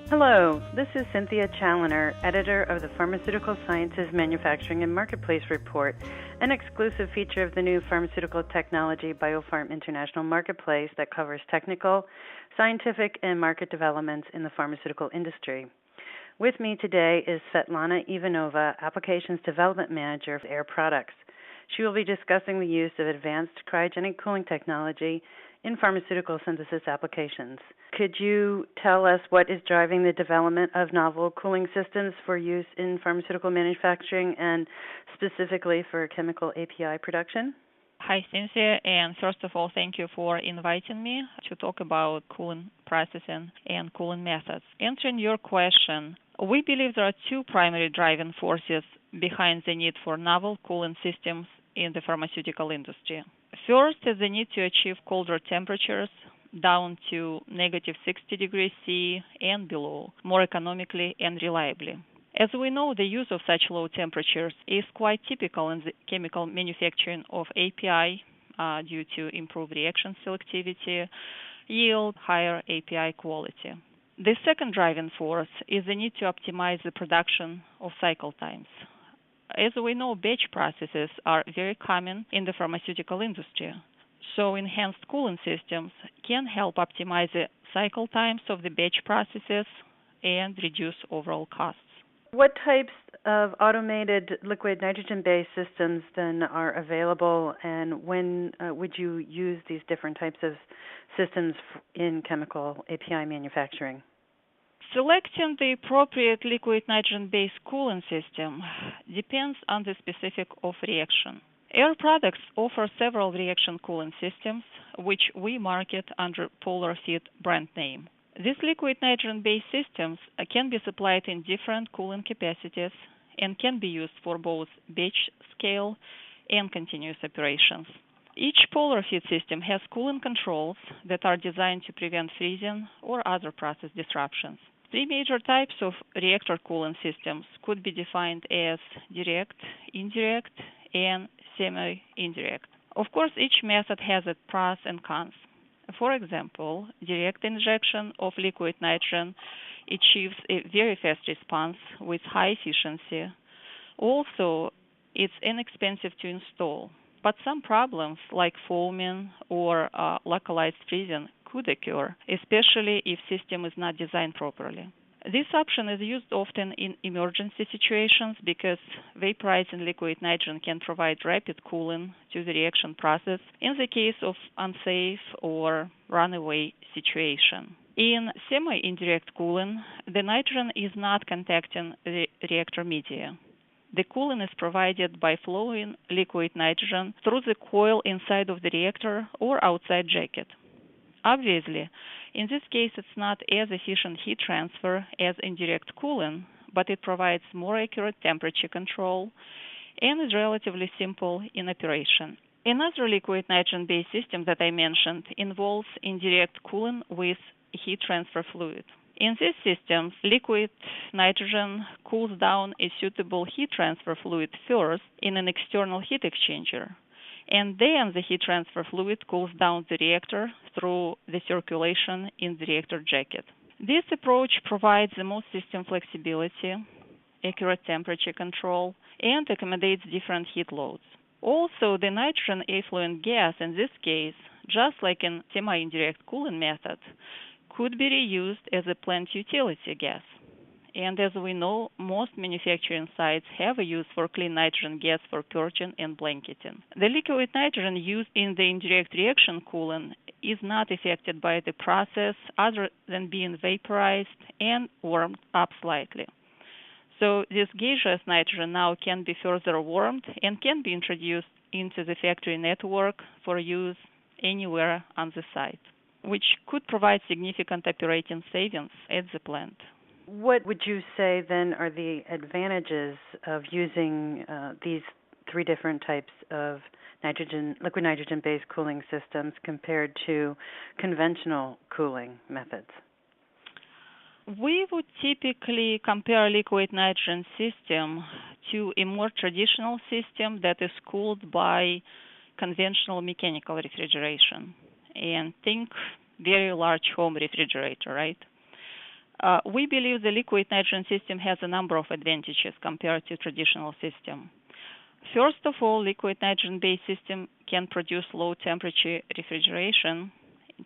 Hello, this is Cynthia Challoner, editor of the Pharmaceutical Sciences Manufacturing and Marketplace Report, an exclusive feature of the new Pharmaceutical Technology Biopharm International Marketplace that covers technical, scientific, and market developments in the pharmaceutical industry. With me today is Svetlana Ivanova, Applications Development Manager for Air Products. She will be discussing the use of advanced cryogenic cooling technology in pharmaceutical synthesis applications. Could you tell us what is driving the development of novel cooling systems for use in pharmaceutical manufacturing and specifically for chemical API production? Hi, Cynthia, and first of all, thank you for inviting me to talk about cooling processing and cooling methods. Answering your question, we believe there are two primary driving forces behind the need for novel cooling systems in the pharmaceutical industry. First is the need to achieve colder temperatures down to negative 60 degrees C and below, more economically and reliably. As we know, the use of such low temperatures is quite typical in the chemical manufacturing of API due to improved reaction selectivity, yield, higher API quality. The second driving force is the need to optimize the production of cycle times. As we know, batch processes are very common in the pharmaceutical industry, so enhanced cooling systems can help optimize the cycle times of the batch processes and reduce overall costs. What types of automated liquid nitrogen-based systems then are available, and when would you use these different types of systems in chemical API manufacturing? Selecting the appropriate liquid nitrogen-based cooling system depends on the specific of reaction. Air Products offer several reaction cooling systems, which we market under Polar Fit brand name. These liquid nitrogen-based systems can be supplied in different cooling capacities and can be used for both batch scale and continuous operations. Each Polar Fit system has cooling controls that are designed to prevent freezing or other process disruptions. Three major types of reactor cooling systems could be defined as direct, indirect, and semi-indirect. Of course, each method has its pros and cons. For example, direct injection of liquid nitrogen achieves a very fast response with high efficiency. Also, it's inexpensive to install, but some problems like foaming or localized freezing could occur, especially if system is not designed properly. This option is used often in emergency situations because vaporizing liquid nitrogen can provide rapid cooling to the reaction process in the case of unsafe or runaway situation. In semi-indirect cooling, the nitrogen is not contacting the reactor media. The cooling is provided by flowing liquid nitrogen through the coil inside of the reactor or outside jacket. Obviously, in this case, it's not as efficient heat transfer as indirect cooling, but it provides more accurate temperature control and is relatively simple in operation. Another liquid nitrogen-based system that I mentioned involves indirect cooling with heat transfer fluid. In these systems, liquid nitrogen cools down a suitable heat transfer fluid first in an external heat exchanger, and then the heat transfer fluid cools down the reactor through the circulation in the reactor jacket. This approach provides the most system flexibility, accurate temperature control, and accommodates different heat loads. Also, the nitrogen effluent gas in this case, just like in semi-indirect cooling method, could be reused as a plant utility gas. And as we know, most manufacturing sites have a use for clean nitrogen gas for purging and blanketing. The liquid nitrogen used in the indirect reaction cooling is not affected by the process other than being vaporized and warmed up slightly. So this gaseous nitrogen now can be further warmed and can be introduced into the factory network for use anywhere on the site, which could provide significant operating savings at the plant. What would you say then are the advantages of using these three different types of liquid nitrogen-based cooling systems compared to conventional cooling methods? We would typically compare liquid nitrogen system to a more traditional system that is cooled by conventional mechanical refrigeration. And think very large home refrigerator, right? We believe the liquid nitrogen system has a number of advantages compared to traditional system. First of all, liquid nitrogen-based system can produce low temperature refrigeration,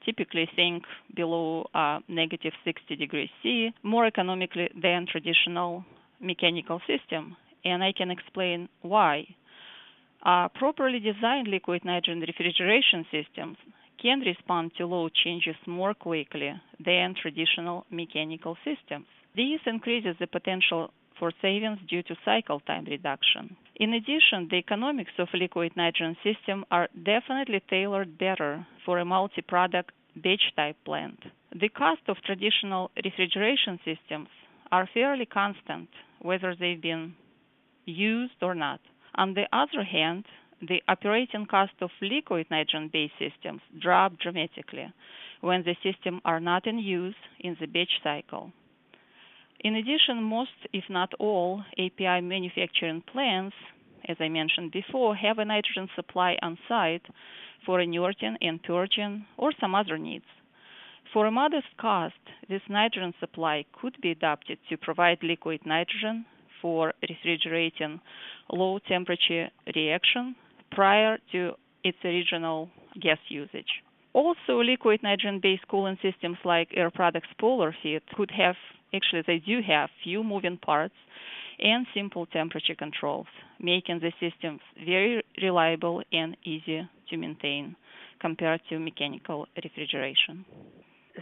typically think below negative 60 degrees C, more economically than traditional mechanical system, and I can explain why. Properly designed liquid nitrogen refrigeration systems can respond to load changes more quickly than traditional mechanical systems. This increases the potential for savings due to cycle time reduction. In addition, the economics of liquid nitrogen system are definitely tailored better for a multi-product batch type plant. The cost of traditional refrigeration systems are fairly constant, whether they've been used or not. On the other hand, the operating cost of liquid nitrogen-based systems drop dramatically when the systems are not in use in the batch cycle. In addition, most, if not all, API manufacturing plants, as I mentioned before, have a nitrogen supply on site for inerting and purging or some other needs. For a modest cost, this nitrogen supply could be adapted to provide liquid nitrogen for refrigerating low temperature reaction prior to its original gas usage. Also, liquid nitrogen-based cooling systems like Air Products Polar Heat could have, actually they do have, few moving parts and simple temperature controls, making the systems very reliable and easy to maintain compared to mechanical refrigeration.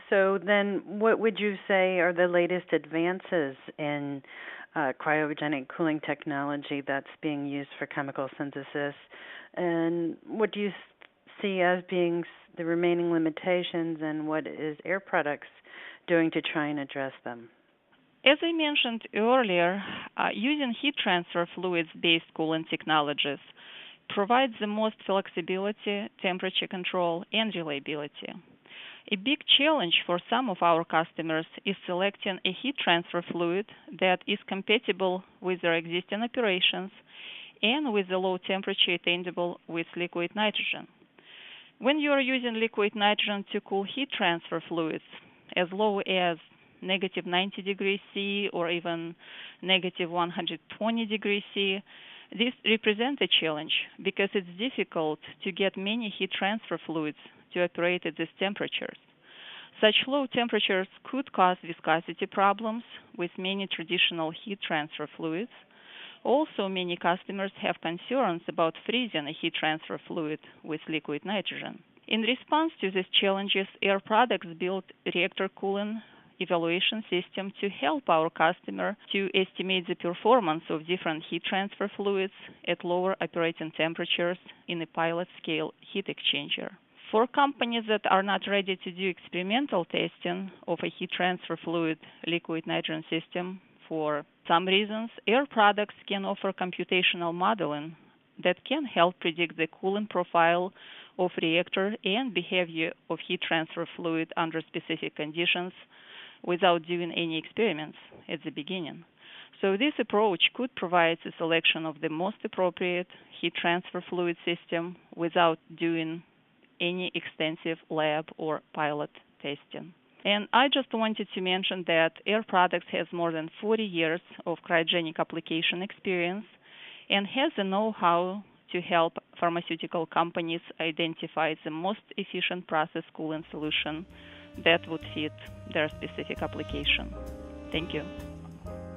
So then what would you say are the latest advances in cryogenic cooling technology that's being used for chemical synthesis? And what do you see as being the remaining limitations, and what is Air Products doing to try and address them? As I mentioned earlier, using heat transfer fluids-based cooling technologies provides the most flexibility, temperature control, and reliability. A big challenge for some of our customers is selecting a heat transfer fluid that is compatible with their existing operations and with the low temperature attainable with liquid nitrogen. When you are using liquid nitrogen to cool heat transfer fluids as low as negative 90 degrees C or even negative 120 degrees C, this represents a challenge because it's difficult to get many heat transfer fluids to operate at these temperatures. Such low temperatures could cause viscosity problems with many traditional heat transfer fluids. Also, many customers have concerns about freezing a heat transfer fluid with liquid nitrogen. In response to these challenges, Air Products built a reactor cooling evaluation system to help our customer to estimate the performance of different heat transfer fluids at lower operating temperatures in a pilot scale heat exchanger. For companies that are not ready to do experimental testing of a heat transfer fluid liquid nitrogen system for some reasons, Air Products can offer computational modeling that can help predict the cooling profile of reactor and behavior of heat transfer fluid under specific conditions without doing any experiments at the beginning. So this approach could provide the selection of the most appropriate heat transfer fluid system without doing any extensive lab or pilot testing. And I just wanted to mention that Air Products has more than 40 years of cryogenic application experience and has the know-how to help pharmaceutical companies identify the most efficient process cooling solution that would fit their specific application. Thank you.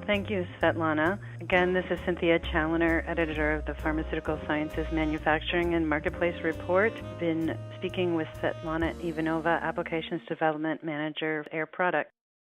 Thank you, Svetlana. Again, this is Cynthia Challoner, editor of the Pharmaceutical Sciences Manufacturing and Marketplace Report. Been speaking with Svetlana Ivanova, Applications Development Manager of Air Products.